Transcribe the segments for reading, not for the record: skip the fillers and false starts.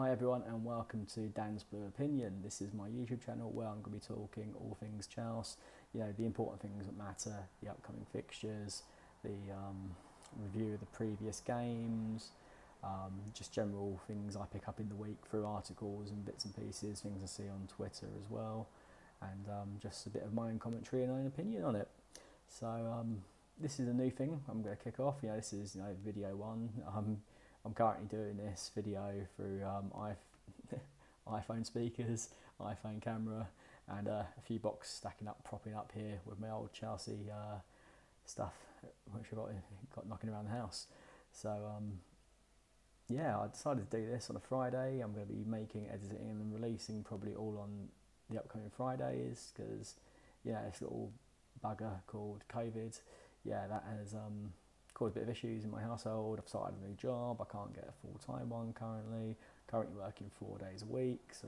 Hi everyone and welcome to Dan's Blue Opinion. This is my YouTube channel where I'm going to be talking all things Chels, the important things that matter, the upcoming fixtures, the review of the previous games, just general things I pick up in the week through articles and bits and pieces, things I see on Twitter as well, and just a bit of my own commentary and own opinion on it. So this is a new thing I'm going to kick off. This is video one. I'm currently doing this video through iPhone speakers, iPhone camera, and a few boxes propping up here with my old Chelsea stuff, which I've got knocking around the house. So I decided to do this on a Friday. I'm going to be editing and releasing probably all on the upcoming Fridays because this little bugger called COVID, that has caused a bit of issues in my household. I've started a new job. I can't get a full-time one currently working 4 days a week, so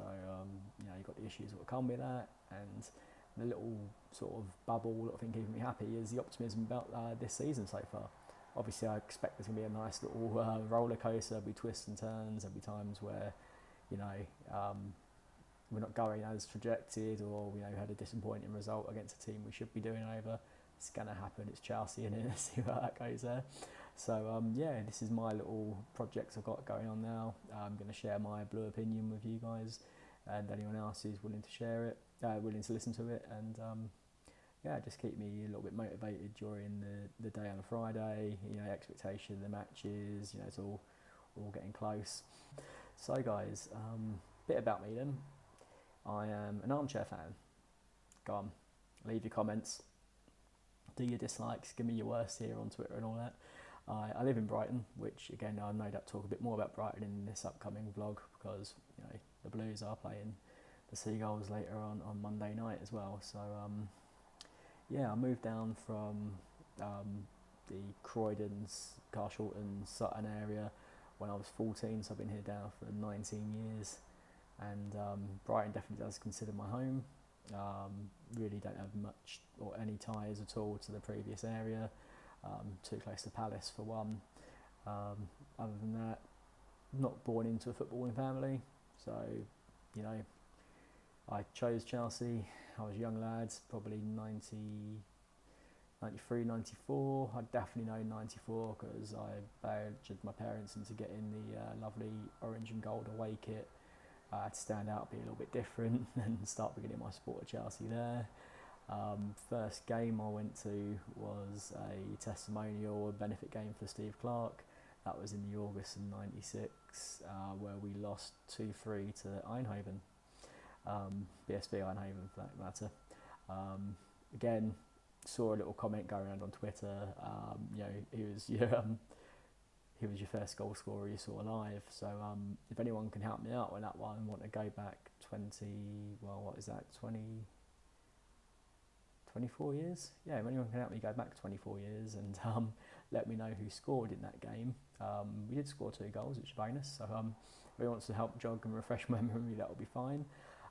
you've got the issues that will come with that, and the little sort of bubble that I think keeping me happy is the optimism about this season so far. Obviously I expect there's going to be a nice little roller coaster. There'll be twists and turns, there'll be times where we're not going as projected, or we had a disappointing result against a team we should be doing over. It's going to happen. It's Chelsea, and let's see how that goes there. So this is my little projects I've got going on now. I'm going to share my blue opinion with you guys, and anyone else who's willing to share it, willing to listen to it, and just keep me a little bit motivated during the day on a Friday. Expectation of the matches. It's all getting close. So guys, bit about me then. I am an armchair fan. Go on, leave your comments. Do your dislikes, give me your worst here on Twitter and all that. I live in Brighton, which again I'll no doubt talk a bit more about Brighton in this upcoming vlog, because the Blues are playing the Seagulls later on Monday night as well. So I moved down from the Croydon's, Carshalton, Sutton area when I was 14, so I've been here now for 19 years, and Brighton definitely does consider my home. Really don't have much or any ties at all to the previous area. Too close to Palace for one. Other than that, not born into a footballing family, so I chose Chelsea. I was a young lad, probably 93, 94. I definitely know 94 because I badgered my parents into getting the lovely orange and gold away kit. I had to stand out, be a little bit different, and start beginning my support of Chelsea there. First game I went to was a testimonial, a benefit game for Steve Clarke. That was in the August of '96, where we lost 2-3 to Eindhoven, BSV Eindhoven for that matter. Again, saw a little comment going around on Twitter. He was your first goal scorer you saw live. So if anyone can help me out with that one, want to go back 24 years? Yeah, if anyone can help me go back 24 years and let me know who scored in that game. We did score 2 goals, which is a bonus. So if anyone wants to help jog and refresh my memory, that will be fine.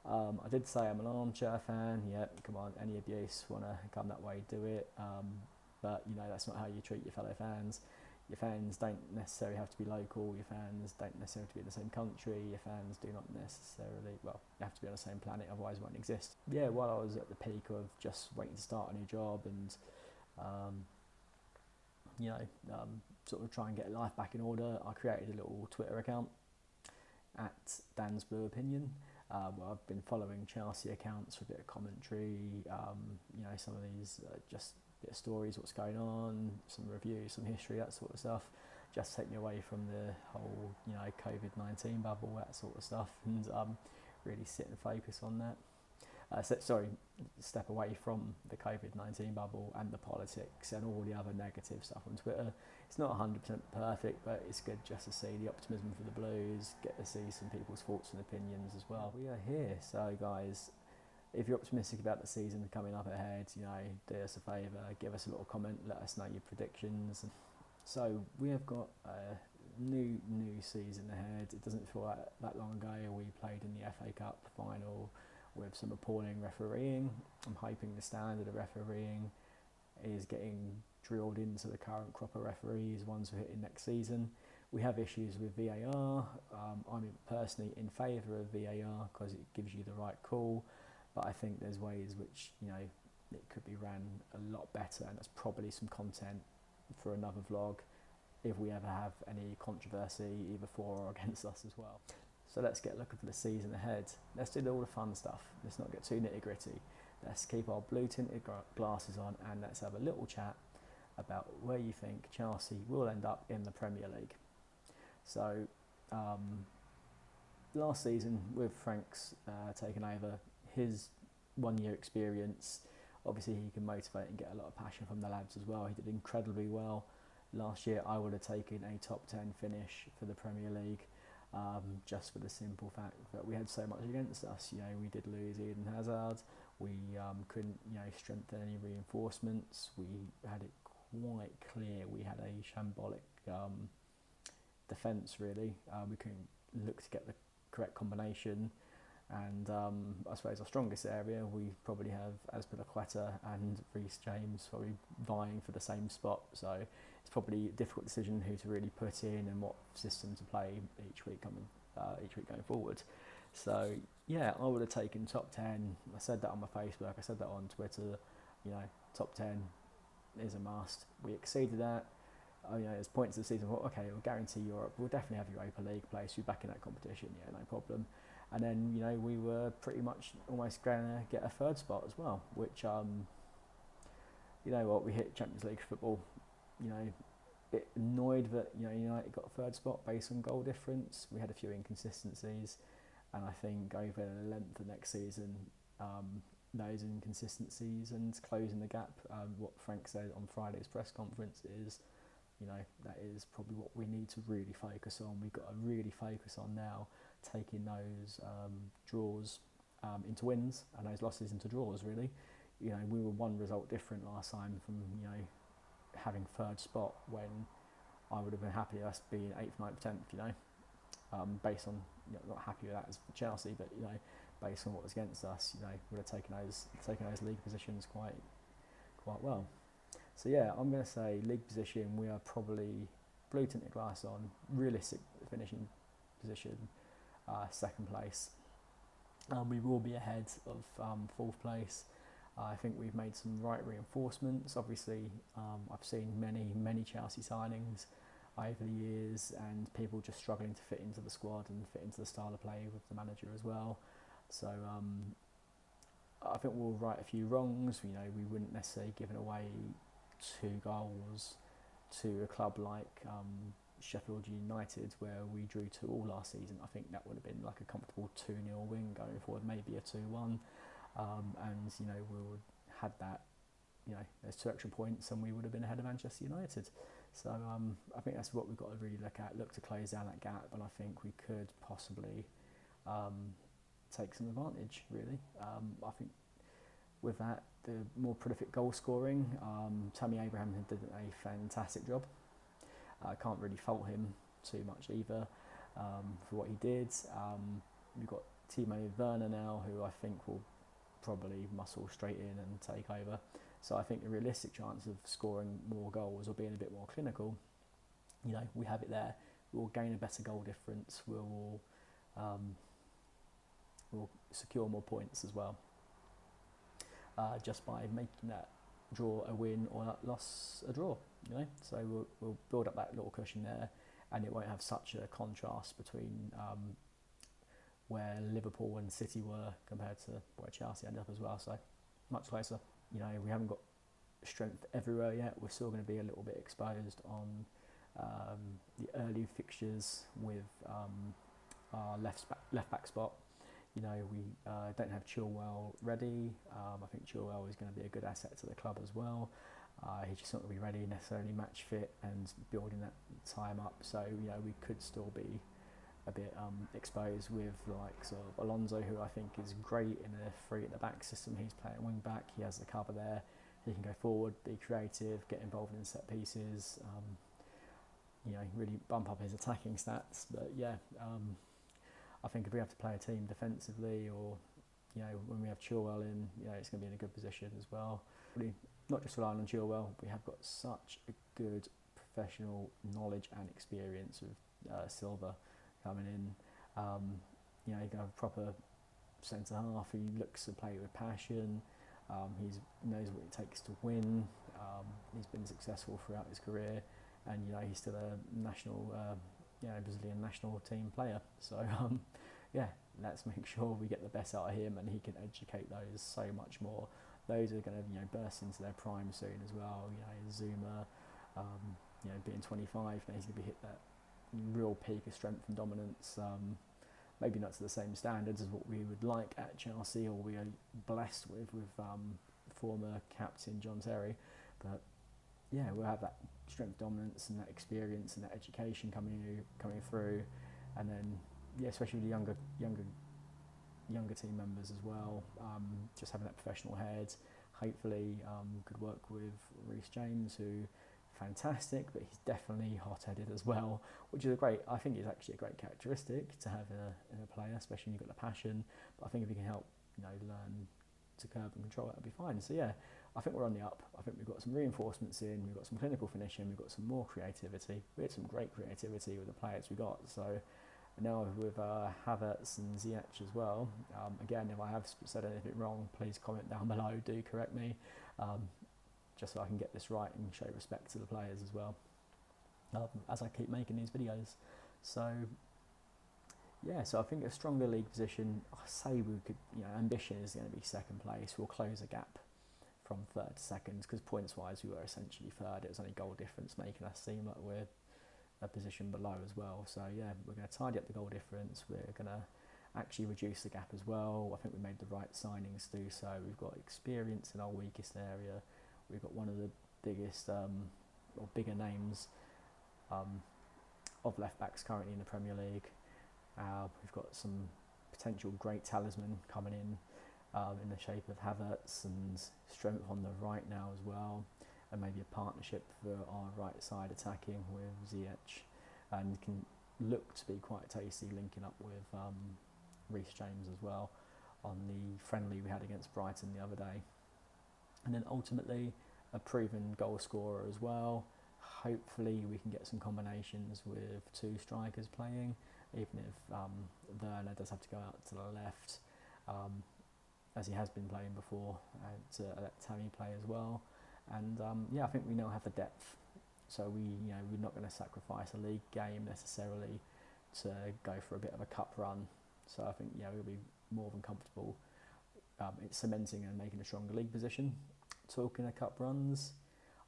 I did say I'm an armchair fan. Yeah, come on, any abuse, want to come that way, do it. But that's not how you treat your fellow fans. Your fans don't necessarily have to be local, your fans don't necessarily have to be in the same country, your fans do not necessarily, you have to be on the same planet, otherwise it won't exist. Yeah, while I was at the peak of just waiting to start a new job and, sort of try and get life back in order, I created a little Twitter account at Dan's Blue Opinion, where I've been following Chelsea accounts for a bit of commentary, some of these just bit of stories, what's going on, some reviews, some history, that sort of stuff, just take me away from the whole COVID-19 bubble, that sort of stuff, and really sit and focus on that. Step away from the COVID-19 bubble and the politics and all the other negative stuff on Twitter. It's not 100% perfect, but it's good just to see the optimism for the Blues, get to see some people's thoughts and opinions as well. We are here, so guys, if you're optimistic about the season coming up ahead, do us a favour, give us a little comment, let us know your predictions. So we have got a new season ahead. It doesn't feel like that long ago we played in the FA Cup final with some appalling refereeing. I'm hoping the standard of refereeing is getting drilled into the current crop of referees, ones who are hitting next season. We have issues with VAR. I'm personally in favour of VAR because it gives you the right call, but I think there's ways which, you know, it could be ran a lot better, and that's probably some content for another vlog if we ever have any controversy either for or against us as well. So let's get looking for the season ahead. Let's do all the fun stuff. Let's not get too nitty gritty. Let's keep our blue tinted glasses on and let's have a little chat about where you think Chelsea will end up in the Premier League. So last season with Frank's taken over, his 1 year experience, obviously he can motivate and get a lot of passion from the lads as well. He did incredibly well. Last year I would have taken a top 10 finish for the Premier League, just for the simple fact that we had so much against us. You know, we did lose Eden Hazard, we couldn't, you know, strengthen any reinforcements, we had it quite clear we had a shambolic defence really. We couldn't look to get the correct combination, and I suppose our strongest area we probably have Azpilicueta and Reece James probably vying for the same spot, so it's probably a difficult decision who to really put in and what system to play each week going forward. So yeah, I would have taken top 10. I said that on my Facebook, I said that on Twitter, you know, top 10 is a must. We exceeded that. You know, there's points of the season, well, okay, we'll guarantee Europe, we'll definitely have Europa League place, we're back in that competition, yeah, no problem. And then, you know, we were pretty much almost going to get a third spot as well, which, you know what, we hit Champions League football, you know, bit annoyed that, you know, United got a third spot based on goal difference. We had a few inconsistencies, and I think over the length of next season, those inconsistencies and closing the gap, what Frank said on Friday's press conference is, you know, that is probably what we need to really focus on. We've got to really focus on now taking those draws into wins and those losses into draws, really. You know, we were one result different last time from, you know, having third spot, when I would have been happy with us being 8th, 9th, 10th, you know, based on, you know, not happy with that as for Chelsea, but, you know, based on what was against us, you know, would have taken those league positions quite well. So yeah, I'm going to say league position, we are probably blue tinted glass on, realistic finishing position, second place. We will be ahead of fourth place. I think we've made some right reinforcements. Obviously, I've seen many Chelsea signings over the years, and people just struggling to fit into the squad and fit into the style of play with the manager as well. So I think we'll right a few wrongs. You know, we wouldn't necessarily given away 2 goals to a club like Sheffield United, where we drew 2-2 last season. I think that would have been like a comfortable 2-0 win going forward, maybe a 2-1. And, you know, we would had that, you know, there's 2 extra points and we would have been ahead of Manchester United. So I think that's what we've got to really look to close down that gap, and I think we could possibly take some advantage, really. I think with that, the more prolific goal scoring, Tammy Abraham did a fantastic job. I can't really fault him too much either for what he did. We've got Timo Werner now, who I think will probably muscle straight in and take over. So I think the realistic chance of scoring more goals or being a bit more clinical, you know, we have it there. We'll gain a better goal difference. We'll secure more points as well, just by making that draw a win or that loss a draw. You know, so we'll build up that little cushion there, and it won't have such a contrast between where Liverpool and City were compared to where Chelsea ended up as well. So much closer. You know, we haven't got strength everywhere yet. We're still going to be a little bit exposed on the early fixtures with our left back spot. You know, we don't have Chilwell ready. I think Chilwell is going to be a good asset to the club as well. He's just not going to be ready, necessarily match fit and building that time up. So, you know, we could still be a bit exposed with like sort of Alonso, who I think is great in a 3 at the back system. He's playing wing back. He has the cover there. He can go forward, be creative, get involved in set pieces. You know, really bump up his attacking stats. But yeah, I think if we have to play a team defensively, or, you know, when we have Chilwell in, you know, it's going to be in a good position as well. Really, not just relying on Chilwell, we have got such a good professional knowledge and experience with Silva coming in. You know, you can have a proper centre half who looks to play with passion. He knows what it takes to win. He's been successful throughout his career, and you know he's still a national, Brazilian national team player. So let's make sure we get the best out of him, and he can educate those so much more. Those are going to burst into their prime soon as well. You know, Zuma, being 25 now, he's going to be hit that real peak of strength and dominance. Maybe not to the same standards as what we would like at Chelsea, or we are blessed with former captain John Terry, but yeah, we'll have that strength, dominance, and that experience and that education coming through, and then especially with the younger team members as well. Just having that professional head. Hopefully, could work with Reece James, who fantastic, but he's definitely hot-headed as well, which is I think it's actually a great characteristic to have in a player, especially when you've got the passion. But I think if you can help, learn to curb and control, that'll be fine. So yeah, I think we're on the up. I think we've got some reinforcements in, we've got some clinical finishing, we've got some more creativity. We had some great creativity with the players we got. So now with Havertz and Ziyech as well. Again, if I have said anything wrong, please comment down below. Do correct me. Just so I can get this right and show respect to the players as well, as I keep making these videos. So yeah, so I think a stronger league position, I say we could, ambition is going to be second place. We'll close a gap from third to second, because points wise we were essentially third. It was only goal difference making us seem like we're a position below as well. So yeah, we're going to tidy up the goal difference. We're going to actually reduce the gap as well. I think we made the right signings to do so. We've got experience in our weakest area. We've got one of the biggest or bigger names of left backs currently in the Premier League. We've got some potential great talisman coming in the shape of Havertz, and strength on the right now as well, and maybe a partnership for our right side attacking with Ziyech, and can look to be quite tasty linking up with Reece James as well on the friendly we had against Brighton the other day. And then ultimately a proven goal scorer as well. Hopefully we can get some combinations with two strikers playing, even if Werner does have to go out to the left, as he has been playing before, to let Tammy play as well. And I think we now have the depth, so we're not going to sacrifice a league game necessarily to go for a bit of a cup run. So I think we'll be more than comfortable it's cementing and making a stronger league position. Talking of cup runs,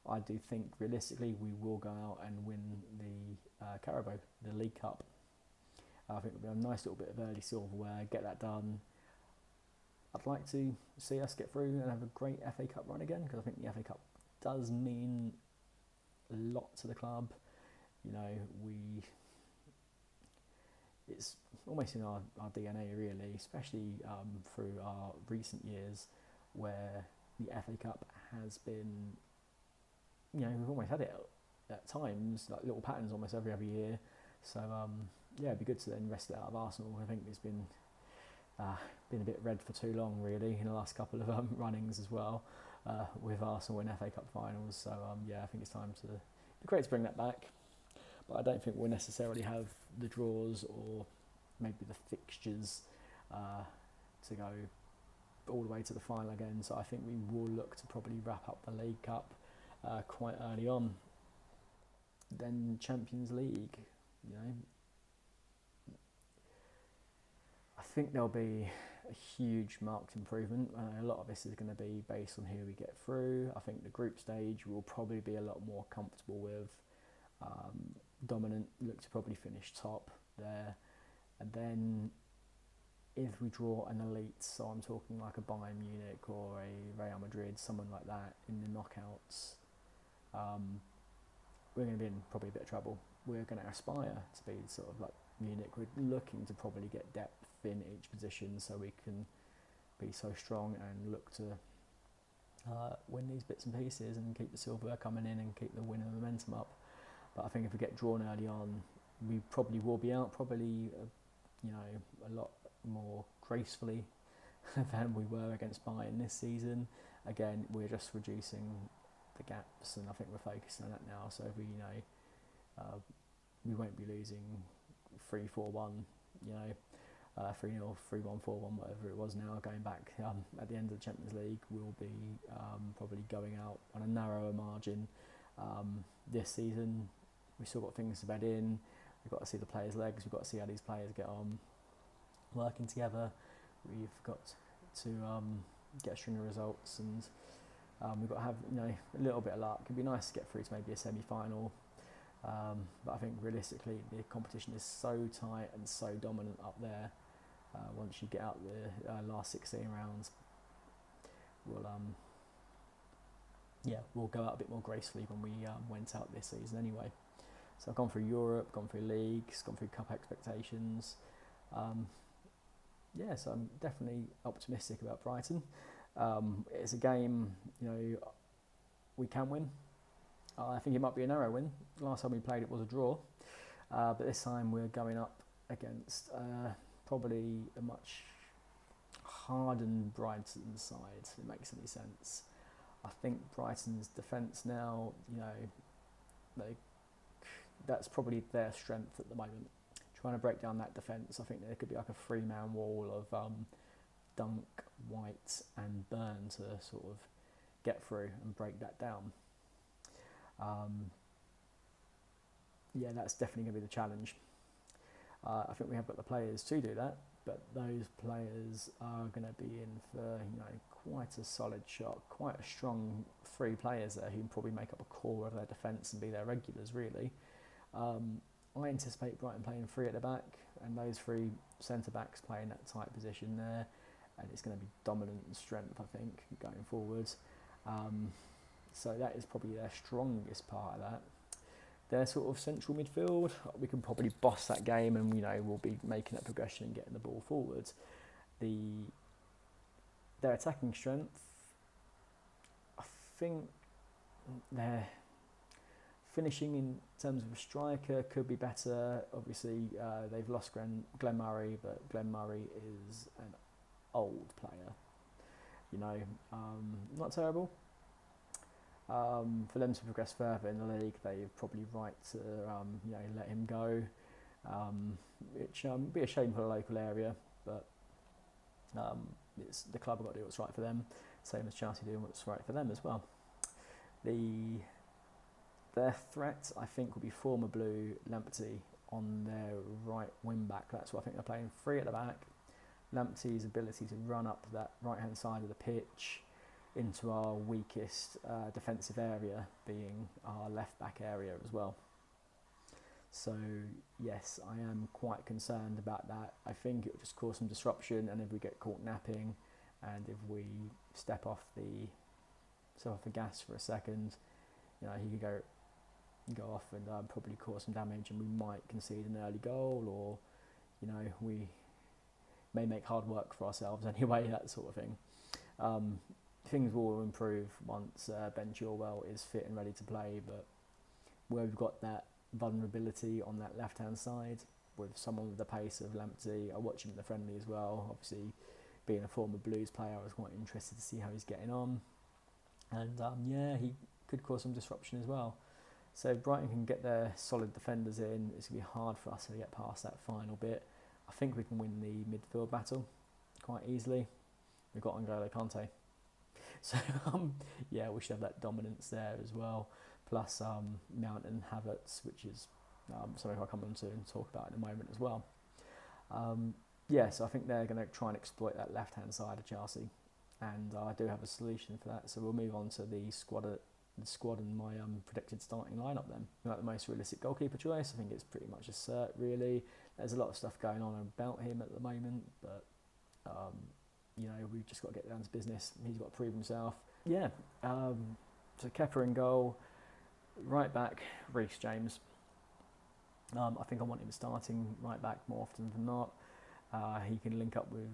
I do think realistically we will go out and win the Carabao, the League Cup. I think it'll be a nice little bit of early silverware, get that done. I'd like to see us get through and have a great FA Cup run again, because I think the FA Cup does mean a lot to the club. It's almost in our DNA really, especially through our recent years, where the FA Cup has been, we've almost had it at times, like little patterns almost every other year. So it'd be good to then wrest it out of Arsenal. I think it's been a bit red for too long really in the last couple of runnings as well, with Arsenal in FA Cup finals. So I think it's time to, it'd be great to bring that back. But I don't think we'll necessarily have the draws or maybe the fixtures to go all the way to the final again. So I think we will look to probably wrap up the League Cup quite early on. Then Champions League, I think there'll be a huge marked improvement. A lot of this is going to be based on who we get through. I think the group stage we'll probably be a lot more comfortable with. Dominant, look to probably finish top there, and then if we draw an elite, so I'm talking like a Bayern Munich or a Real Madrid, someone like that in the knockouts, we're going to be in probably a bit of trouble. We're going to aspire to be sort of like Munich. We're looking to probably get depth in each position so we can be so strong and look to win these bits and pieces and keep the silverware coming in and keep the winning momentum up. But I think if we get drawn early on, we probably will be out, probably a lot more gracefully than we were against Bayern this season. Again, we're just reducing the gaps, and I think we're focusing on that now. So we we won't be losing 3-4-1, 3-0, 3-1, 4-1, whatever it was now. Going back at the end of the Champions League, we'll be probably going out on a narrower margin. This season, we've still got things to bed in. We've got to see the players' legs. We've got to see how these players get on working together. We've got to get a string of results, and we've got to have a little bit of luck. It'd be nice to get through to maybe a semi-final, but I think realistically the competition is so tight and so dominant up there. Once you get out the last 16 rounds, we'll go out a bit more gracefully than we went out this season anyway. So I've gone through Europe, gone through leagues, gone through cup expectations. So I'm definitely optimistic about Brighton. It's a game, we can win. I think it might be a narrow win. Last time we played it was a draw, but this time we're going up against probably a much hardened Brighton side, if it makes any sense. I think Brighton's defence now, that's probably their strength at the moment. Trying to break down that defence, I think there could be like a 3-man wall of Dunk, White and Burn to sort of get through and break that down. That's definitely going to be the challenge. I think we have got the players to do that, but those players are going to be in for quite a solid shot, quite a strong 3 players there who can probably make up a core of their defence and be their regulars really. I anticipate Brighton playing 3 at the back, and those 3 centre-backs playing that tight position there, and it's going to be dominant and strength, I think, going forwards. So that is probably their strongest part of that. Their sort of central midfield, we can probably boss that game, and we'll be making that progression and getting the ball forward. Their attacking strength, I think their finishing in terms of a striker could be better. Obviously, they've lost Glenn Murray, but Glenn Murray is an old player. Not terrible. For them to progress further in the league, they're probably right to let him go, which would be a shame for the local area, but it's the club have got to do what's right for them, same as Chelsea doing what's right for them as well. Their threat, I think, will be former Blue Lamptey on their right wing back. That's what I think they're playing 3 at the back. Lamptey's ability to run up that right-hand side of the pitch into our weakest defensive area, being our left-back area as well. So, yes, I am quite concerned about that. I think it will just cause some disruption, and if we get caught napping, and if we step off the gas for a second, he could go off and probably cause some damage, and we might concede an early goal, or we may make hard work for ourselves anyway, that sort of thing. Things will improve once Ben Chilwell is fit and ready to play, but where we've got that vulnerability on that left hand side with someone with the pace of Lamptey, I watch him in the friendly as well. Obviously, being a former Blues player, I was quite interested to see how he's getting on, and he could cause some disruption as well. So if Brighton can get their solid defenders in, it's going to be hard for us to get past that final bit. I think we can win the midfield battle quite easily. We've got N'Golo Kante. So, we should have that dominance there as well. Plus Mount and Havertz, which is something I'll come on to and talk about in a moment as well. So I think they're going to try and exploit that left-hand side of Chelsea. And I do have a solution for that. So we'll move on to the squad and my predicted starting lineup then. Like the most realistic goalkeeper choice, I think it's pretty much a cert really. There's a lot of stuff going on about him at the moment, but we've just got to get down to business. He's got to prove himself. So Kepa in goal, right back Reece James. I think I want him starting right back more often than not. He can link up with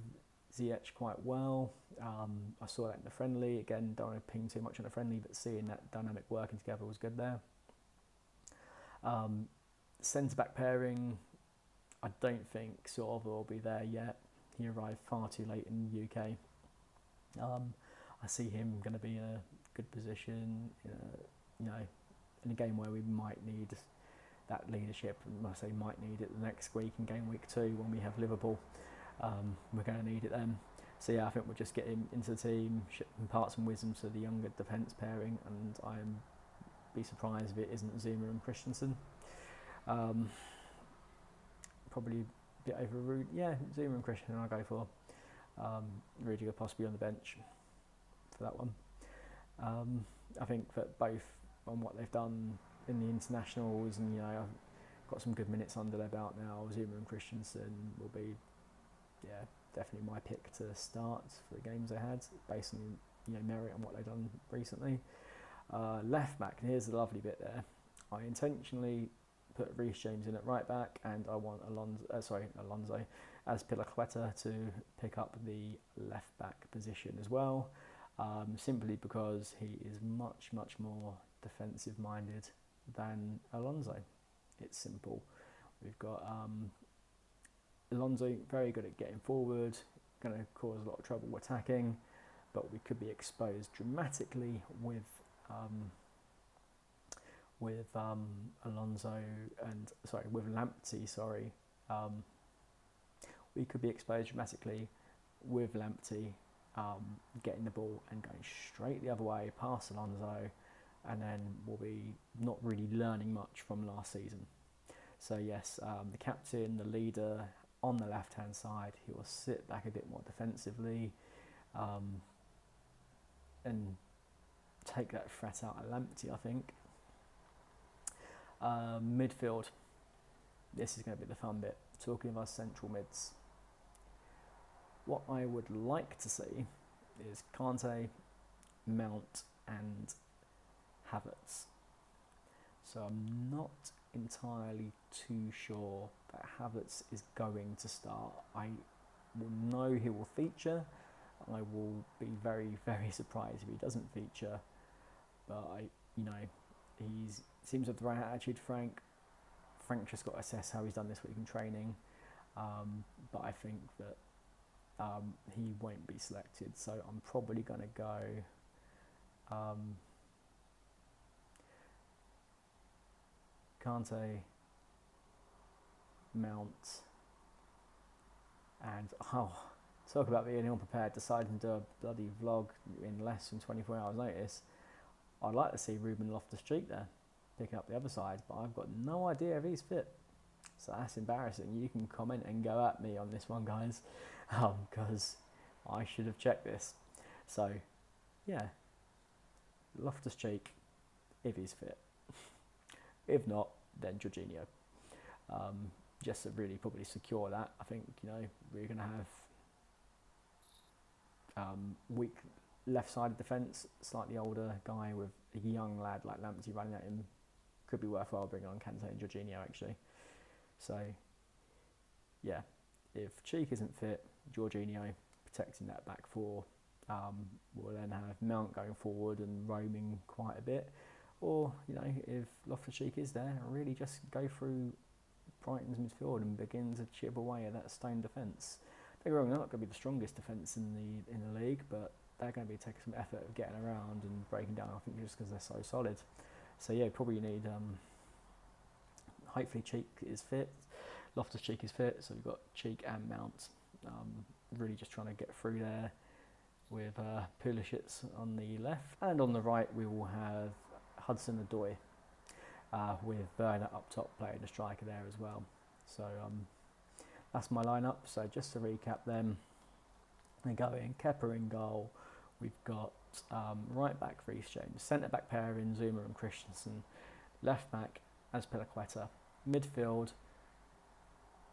Ziyech quite well. I saw that in the friendly. Again, don't want to ping too much on the friendly, but seeing that dynamic working together was good there. Centre-back pairing, I don't think Silva will be there yet. He arrived far too late in the UK. I see him going to be a good position, in a game where we might need that leadership. And when I say might need it, the next week in game week 2 when we have Liverpool, we're going to need it then. So yeah, I think we'll just get him into the team, impart some wisdom to the younger defence pairing, and I'm be surprised if it isn't Zuma and Christensen. Probably a bit over Rude. Yeah, Zuma and Christensen I'll go for. Rudiger possibly on the bench for that one. I think that both on what they've done in the internationals, and I've got some good minutes under their belt now. Zuma and Christensen will be, definitely my pick to start for the games they had, based on merit and what they've done recently. Left back, and here's the lovely bit there. I intentionally put Reece James in at right back, and I want Alonso Azpilicueta to pick up the left back position as well, simply because he is much more defensive minded than Alonso. It's simple. We've got Alonso very good at getting forward, going to cause a lot of trouble attacking, but we could be exposed dramatically with Lamptey. We could be exposed dramatically with Lamptey getting the ball and going straight the other way past Alonso, and then we'll be not really learning much from last season. So yes, the captain, the leader on the left hand side, he will sit back a bit more defensively and take that threat out of Lamptey, I think. Midfield, this is going to be the fun bit, talking of our central mids. What I would like to see is Kante, Mount and Havertz. So I'm not entirely too sure that Havertz is going to start. I will know he will feature. I will be very surprised if he doesn't feature. But he seems to have the right attitude. Frank just got to assess how he's done this week in training. But I think that he won't be selected. So I'm probably going to go Kante, Mount, and talk about being ill-prepared, deciding to do a bloody vlog in less than 24 hours notice. I'd like to see Ruben Loftus-Cheek there, picking up the other side, but I've got no idea if he's fit. So that's embarrassing. You can comment and go at me on this one, guys, because I should have checked this. So, yeah, Loftus-Cheek, if he's fit. If not, then Jorginho. Just to really probably secure that. I think, we're going to have weak left-sided defence, slightly older guy with a young lad like Lamptey running at him. Could be worthwhile bringing on Kante and Jorginho, actually. So, yeah, if Cheek isn't fit, Jorginho protecting that back four. We'll then have Mount going forward and roaming quite a bit. Or, if Loftus-Cheek is there, really just go through Brighton's midfield and begin to chip away at that stone defence. They're not going to be the strongest defence in the league, but they're going to be taking some effort of getting around and breaking down, I think, just because they're so solid. So yeah, probably need, hopefully Cheek is fit, Loftus-Cheek is fit, so we've got Cheek and Mount. Really just trying to get through there with Pulisic on the left. And on the right we will have Hudson-Odoi, with Werner up top playing the striker there as well. So that's my lineup. So just to recap them, we're going Kepa in goal. We've got right back Reece James, centre back pairing Zuma and Christensen, left back Azpilicueta, midfield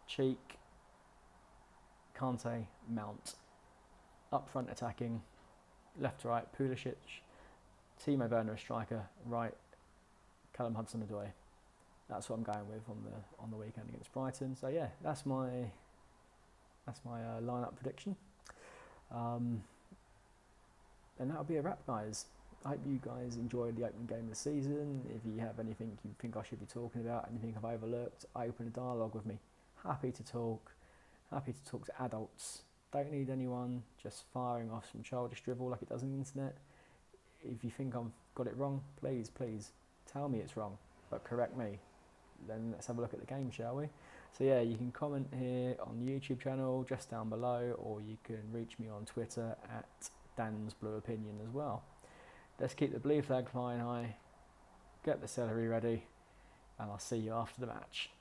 Cheek, Kante, Mount, up front attacking, left to right Pulisic, Timo Werner striker, right Callum Hudson-Odoi. That's what I'm going with on the weekend against Brighton. So yeah, that's my lineup prediction. And that'll be a wrap, guys. I hope you guys enjoyed the opening game of the season. If you have anything you think I should be talking about, anything I've overlooked, open a dialogue with me. Happy to talk to adults. Don't need anyone just firing off some childish drivel like it does on the internet. if you think I've got it wrong, please tell me it's wrong, but correct me. Then let's have a look at the game, shall we? So yeah, you can comment here on the YouTube channel just down below, or you can reach me on Twitter at Dan's Blue Opinion as well. Let's keep the blue flag flying high, get the celery ready, and I'll see you after the match.